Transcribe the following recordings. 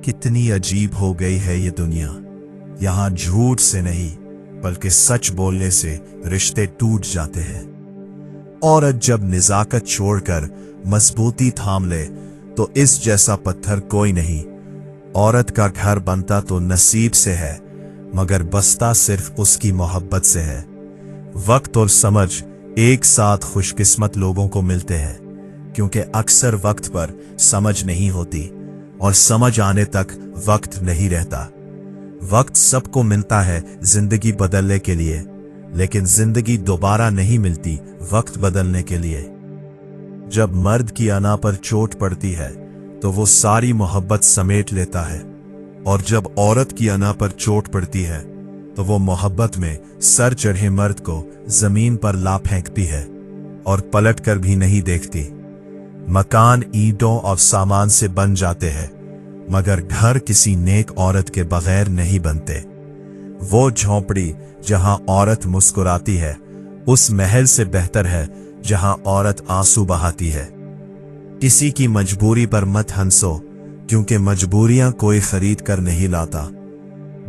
कितनी अजीब हो गई है ये दुनिया। यहाँ झूठ से नहीं बल्कि सच बोलने से रिश्ते टूट जाते हैं। औरत जब निजाकत छोड़कर मजबूती थाम ले तो इस जैसा पत्थर कोई नहीं। औरत का घर बनता तो नसीब से है, मगर बसता सिर्फ उसकी मोहब्बत से है। वक्त और समझ एक साथ खुशकिस्मत लोगों को मिलते हैं, क्योंकि अक्सर वक्त पर समझ नहीं होती और समझ आने तक वक्त नहीं रहता। वक्त सबको मिलता है जिंदगी बदलने के लिए, लेकिन जिंदगी दोबारा नहीं मिलती वक्त बदलने के लिए। जब मर्द की अना पर चोट पड़ती है तो वो सारी मोहब्बत समेट लेता है, और जब औरत की अना पर चोट पड़ती है तो वो मोहब्बत में सर चढ़े मर्द को जमीन पर ला फेंकती है और पलट कर भी नहीं देखती। मकान ईंटों और सामान से बन जाते हैं, मगर घर किसी नेक औरत के बगैर नहीं बनते। वो झोंपड़ी जहां औरत मुस्कुराती है उस महल से बेहतर है जहां औरत आंसू बहाती है। किसी की मजबूरी पर मत हंसो, क्योंकि मजबूरियां कोई खरीद कर नहीं लाता।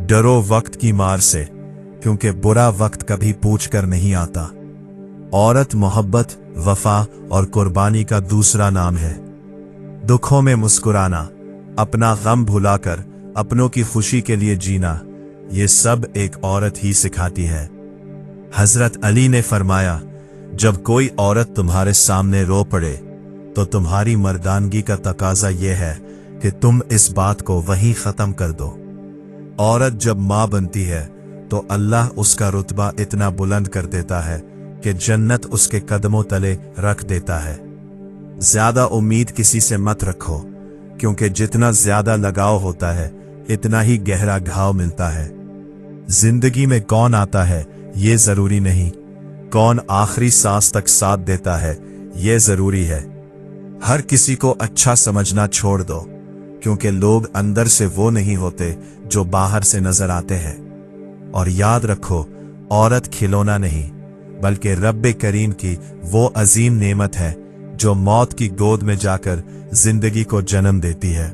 डरो वक्त की मार से, क्योंकि बुरा वक्त कभी पूछ कर नहीं आता। औरत मोहब्बत, वफा और कुर्बानी का दूसरा नाम है। दुखों में मुस्कुराना, अपना गम भुलाकर अपनों की खुशी के लिए जीना, ये सब एक औरत ही सिखाती है। हजरत अली ने फरमाया, जब कोई औरत तुम्हारे सामने रो पड़े तो तुम्हारी मर्दानगी का तकाजा यह है कि तुम इस बात को वहीं खत्म कर दो। औरत जब मां बनती है तो अल्लाह उसका रुतबा इतना बुलंद कर देता है कि जन्नत उसके कदमों तले रख देता है। ज्यादा उम्मीद किसी से मत रखो, क्योंकि जितना ज्यादा लगाव होता है इतना ही गहरा घाव मिलता है। जिंदगी में कौन आता है ये जरूरी नहीं, कौन आखिरी सांस तक साथ देता है ये जरूरी है। हर किसी को अच्छा समझना छोड़ दो, क्योंकि लोग अंदर से वो नहीं होते जो बाहर से नजर आते हैं। और याद रखो, औरत खिलौना नहीं बल्कि रब्बे करीम की वो अजीम नेमत है जो मौत की गोद में जाकर जिंदगी को जन्म देती है।